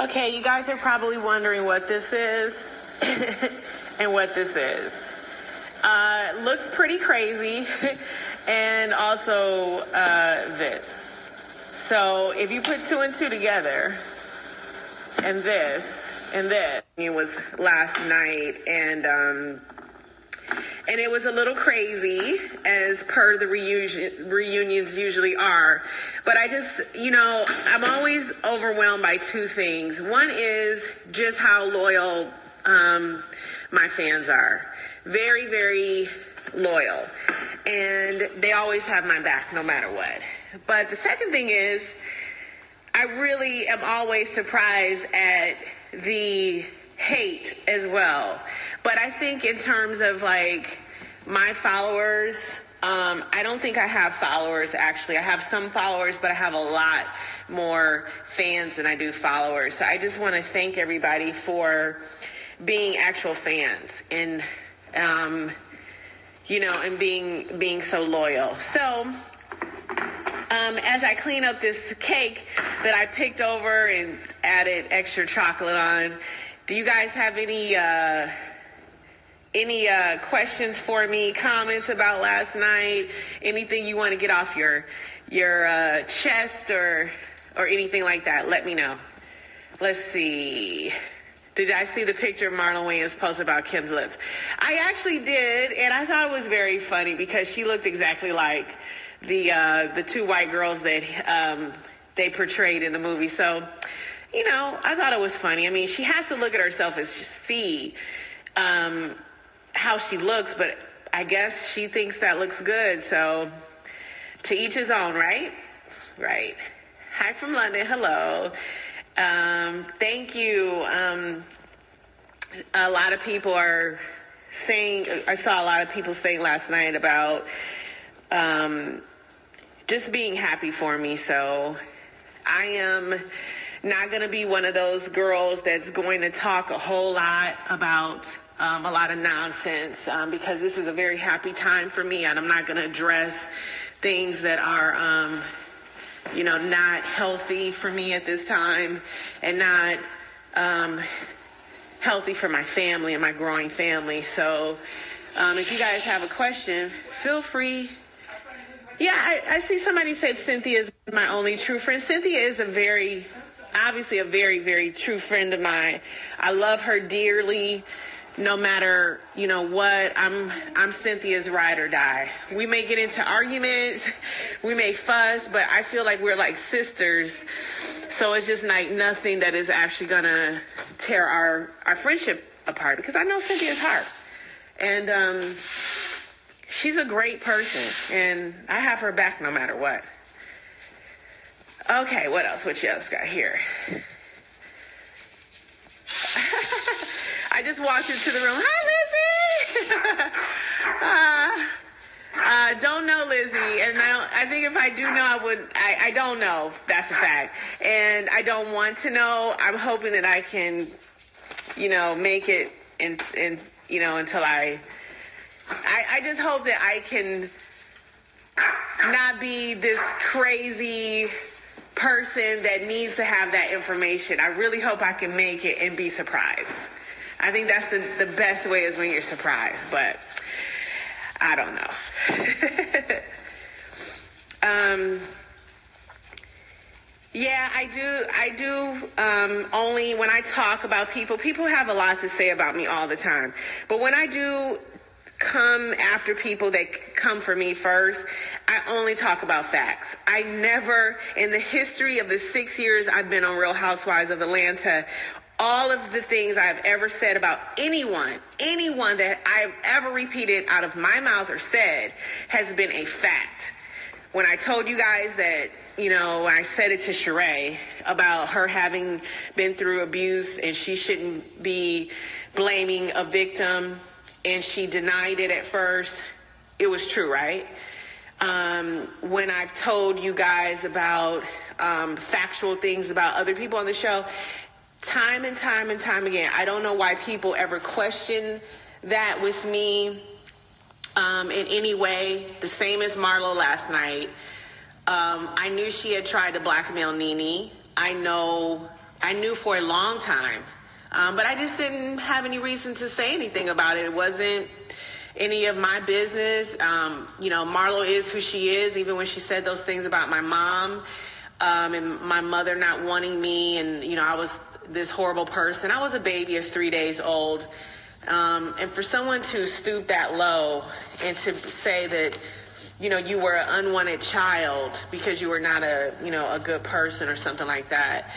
Okay, you guys are probably wondering what this is and what this is. Looks pretty crazy, and also this. So if you put 2 and 2 together, and this, it was last night, and it was a little crazy, as per the reunions usually are. But I just, I'm always overwhelmed by 2 things. One is just how loyal my fans are. Very, very loyal. And they always have my back no matter what. But the second thing is, I really am always surprised at the hate as well. But I think in terms of like my followers, I don't think I have followers actually. I have some followers, but I have a lot more fans than I do followers. So I just want to thank everybody for being actual fans and, and being so loyal. So, as I clean up this cake that I picked over and added extra chocolate on, do you guys have any questions for me, comments about last night, anything you want to get off your chest or anything like that? Let me know. Let's see. Did I see the picture of Marlo Wayans posted about Kim's lips? I actually did, and I thought it was very funny because she looked exactly like the 2 white girls that they portrayed in the movie. So, I thought it was funny. I mean, she has to look at herself and see how she looks, but I guess she thinks that looks good. So, to each his own, right? Right. Hi from London. Hello. Thank you. A lot of people are saying, I saw a lot of people saying last night about just being happy for me. So I am not going to be one of those girls that's going to talk a whole lot about a lot of nonsense because this is a very happy time for me, and I'm not going to address things that are not healthy for me at this time, and not healthy for my family and my growing family. So if you guys have a question, feel free. Yeah, I see somebody said Cynthia is my only true friend. Cynthia is obviously a very, very true friend of mine. I love her dearly. No matter, what, I'm Cynthia's ride or die. We may get into arguments, we may fuss, but I feel like we're like sisters. So it's just like nothing that is actually going to tear our friendship apart, because I know Cynthia's heart. And she's a great person, and I have her back no matter what. Okay, what else? What else got here? I just walked into the room. Hi, Lizzie. Don't know Lizzie, and I think if I do know, I would. I don't know. That's a fact, and I don't want to know. I'm hoping that I can, make it, until I just hope that I can not be this crazy person that needs to have that information. I really hope I can make it and be surprised. I think that's the best way is when you're surprised, but I don't know. Yeah, I do only when I talk about people have a lot to say about me all the time. But when I do come after people that come for me first, I only talk about facts. I never, in the history of the 6 years I've been on Real Housewives of Atlanta, all of the things I've ever said about anyone that I've ever repeated out of my mouth or said has been a fact. When I told you guys that, I said it to Sheree about her having been through abuse and she shouldn't be blaming a victim, and she denied it at first, it was true, right? When I've told you guys about factual things about other people on the show, time and time and time again, I don't know why people ever question that with me in any way. The same as Marlo last night. I knew she had tried to blackmail Nene. I know I knew for a long time. But I just didn't have any reason to say anything about it. It wasn't any of my business. Marlo is who she is, even when she said those things about my mom and my mother not wanting me. And, I was this horrible person. I was a baby of 3 days old. And for someone to stoop that low and to say that, you were an unwanted child because you were not a good person or something like that,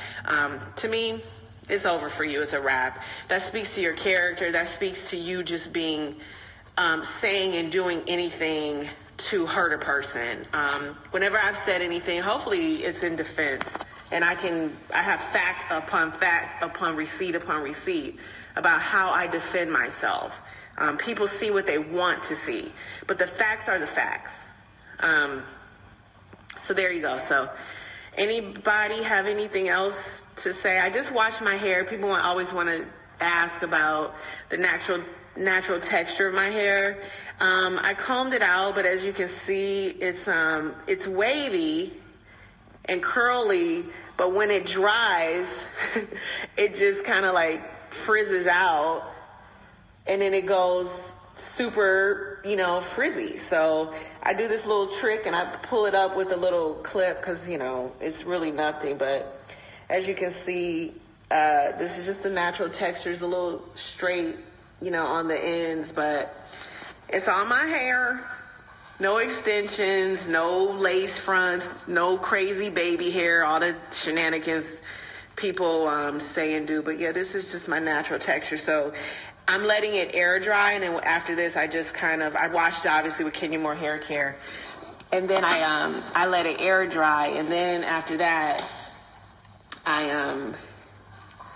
to me, it's over for you. It's a wrap. That speaks to your character. That speaks to you just being, saying and doing anything to hurt a person. Whenever I've said anything, hopefully it's in defense. And I have fact upon receipt about how I defend myself. People see what they want to see, but the facts are the facts. So there you go. So anybody have anything else to say? I just washed my hair. People always want to ask about the natural texture of my hair. I combed it out, but as you can see, it's wavy and curly, but when it dries, it just kind of like frizzes out, and then it goes super, frizzy. So I do this little trick and I pull it up with a little clip because, it's really nothing. But as you can see, this is just the natural texture. It's a little straight, on the ends, but it's on my hair. No extensions, no lace fronts, no crazy baby hair, all the shenanigans people say and do. But yeah, this is just my natural texture. So I'm letting it air dry, and then after this, I just I washed it obviously with Kenya Moore Hair Care, and then I let it air dry, and then after that,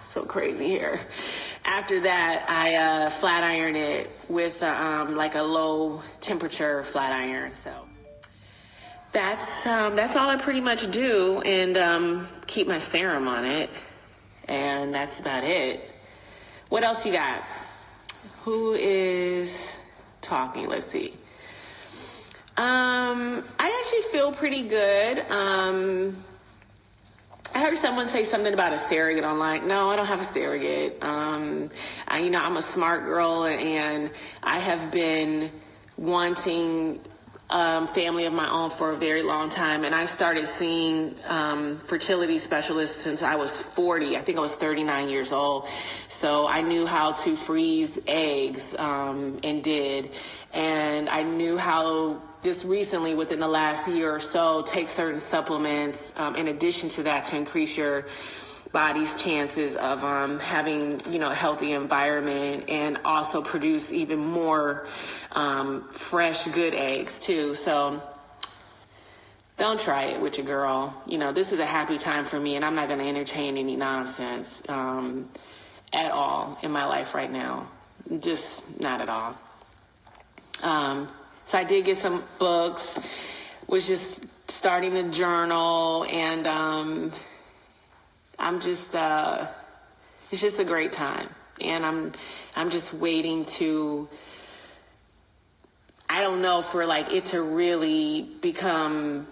so crazy here. After that, I flat iron it with like a low temperature flat iron. So that's all I pretty much do, and keep my serum on it, and that's about it. What else you got? Who is talking? Let's see. I actually feel pretty good. I heard someone say something about a surrogate online. No, I don't have a surrogate. I'm a smart girl, and I have been wanting family of my own for a very long time, and I started seeing fertility specialists since I was 40. I think I was 39 years old. So I knew how to freeze eggs and did. And I knew how just recently, within the last year or so, take certain supplements in addition to that to increase your body's chances of having, a healthy environment, and also produce even more fresh, good eggs too. So don't try it with your girl. This is a happy time for me, and I'm not going to entertain any nonsense at all in my life right now. Just not at all. So I did get some books, was just starting to journal, and I'm just, it's just a great time. And I'm just waiting to, I don't know, for like it to really become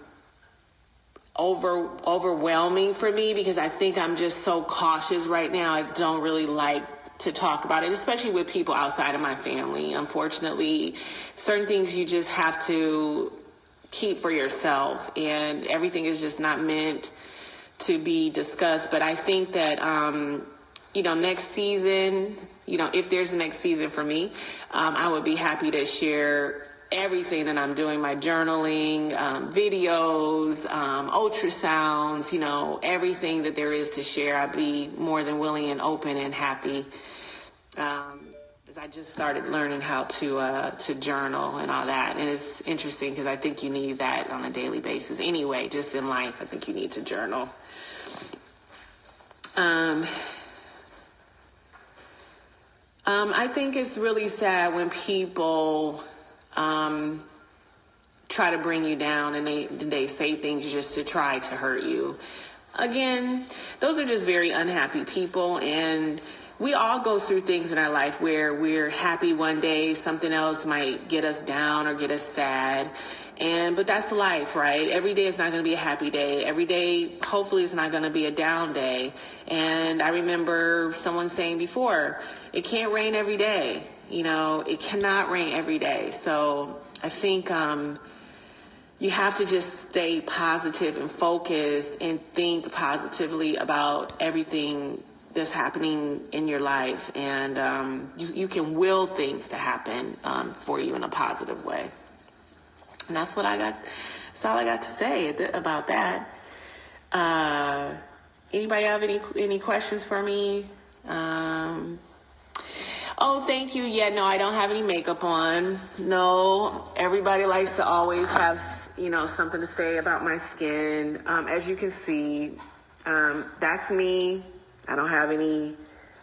overwhelming for me, because I think I'm just so cautious right now. I don't really like to talk about it, especially with people outside of my family. Unfortunately, certain things you just have to keep for yourself, and everything is just not meant to be discussed. But I think that, next season, if there's a next season for me, I would be happy to share everything that I'm doing, my journaling, videos, ultrasounds, everything that there is to share. I'd be more than willing and open and happy. I just started learning how to journal and all that. And it's interesting because I think you need that on a daily basis. Anyway, just in life, I think you need to journal. I think it's really sad when people try to bring you down and they say things just to try to hurt you. Again, those are just very unhappy people, and we all go through things in our life where we're happy one day, something else might get us down or get us sad. But that's life, right? Every day is not going to be a happy day. Every day, hopefully, is not going to be a down day. And I remember someone saying before, it can't rain every day. It cannot rain every day. So I think you have to just stay positive and focused and think positively about everything that's happening in your life. And you can will things to happen for you in a positive way. And that's what that's all I got to say about that. Anybody have any questions for me? Oh, thank you. Yeah, no, I don't have any makeup on. No, everybody likes to always have, something to say about my skin. As you can see, that's me. I don't have any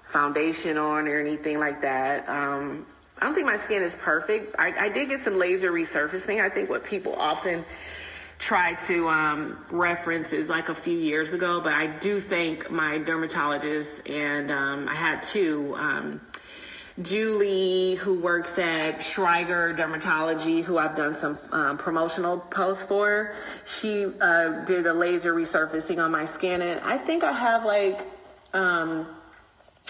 foundation on or anything like that. I don't think my skin is perfect. I did get some laser resurfacing. I think what people often try to reference is like a few years ago, but I do thank my dermatologist, and I had two. Julie, who works at Schreiger Dermatology, who I've done some promotional posts for, she did a laser resurfacing on my skin, and I think I have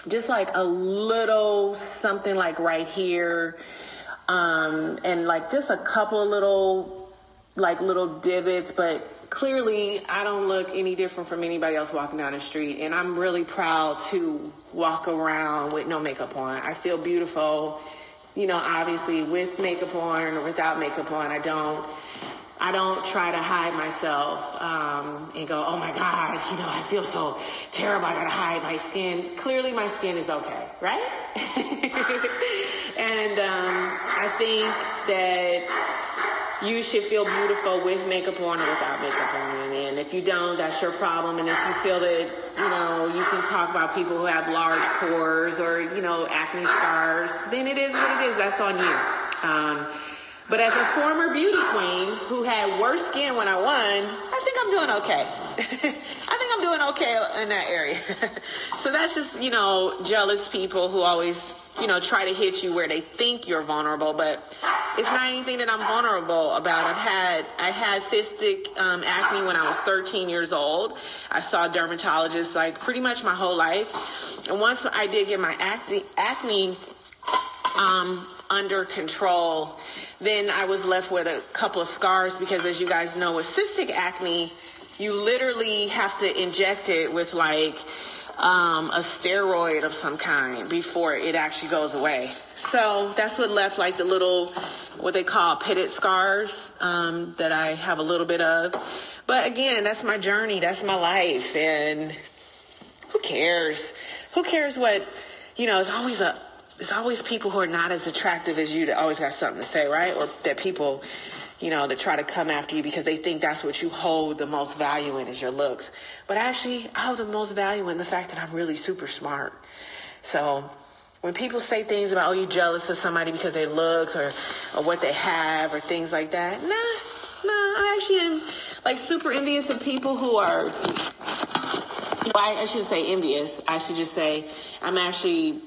just like a little something like right here, and like just a couple of little divots, but clearly I don't look any different from anybody else walking down the street, and I'm really proud to walk around with no makeup on. I feel beautiful, obviously with makeup on or without makeup on. I don't try to hide myself and go, oh my God, I feel so terrible, I gotta hide my skin. Clearly my skin is okay, right? And I think that you should feel beautiful with makeup on or without makeup on. And if you don't, that's your problem. And if you feel that, you can talk about people who have large pores or, acne scars, then it is what it is. That's on you. But as a former beauty queen who had worse skin when I won, I think I'm doing okay. I think I'm doing okay in that area. So that's just, jealous people who always, try to hit you where they think you're vulnerable, but it's not anything that I'm vulnerable about. I had cystic acne when I was 13 years old. I saw dermatologists like pretty much my whole life. And once I did get my acne under control, then I was left with a couple of scars because, as you guys know, with cystic acne, you literally have to inject it with like a steroid of some kind before it actually goes away. So that's what left like the little, what they call pitted scars that I have a little bit of. But again, that's my journey. That's my life. And who cares? Who cares what, it's always people who are not as attractive as you that always got something to say, right? Or that people, that try to come after you because they think that's what you hold the most value in is your looks. But actually, I hold the most value in the fact that I'm really super smart. So when people say things about, you're jealous of somebody because of their looks or what they have or things like that, nah, I actually am like super envious of people who are, I shouldn't say envious. I should just say I'm actually,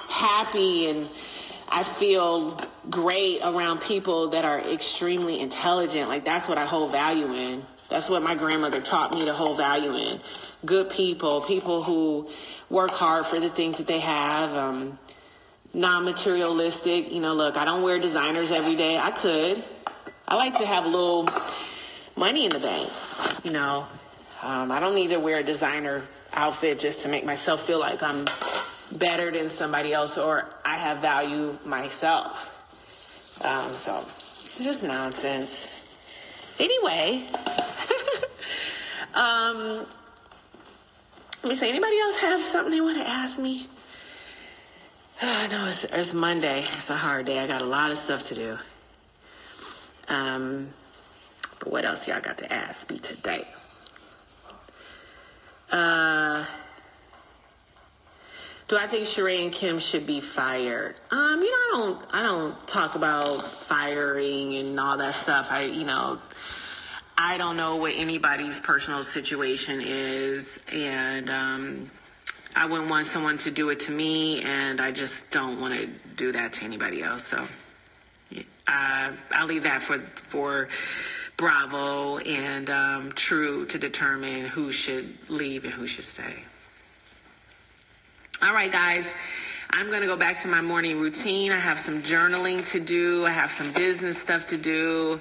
happy, and I feel great around people that are extremely intelligent. Like that's what I hold value in. That's what my grandmother taught me to hold value in. Good people who work hard for the things that they have, non-materialistic. Look, I don't wear designers every day. I could. I like to have a little money in the bank. I don't need to wear a designer outfit just to make myself feel like I'm better than somebody else or I have value myself. So just nonsense. Anyway, let me see, anybody else have something they want to ask me? I know it's Monday. It's a hard day. I got a lot of stuff to do. But what else y'all got to ask me today? Do I think Sheree and Kim should be fired? I don't talk about firing and all that stuff. I don't know what anybody's personal situation is, and I wouldn't want someone to do it to me, and I just don't want to do that to anybody else. So yeah, I'll leave that for Bravo and True to determine who should leave and who should stay. All right, guys. I'm going to go back to my morning routine. I have some journaling to do. I have some business stuff to do.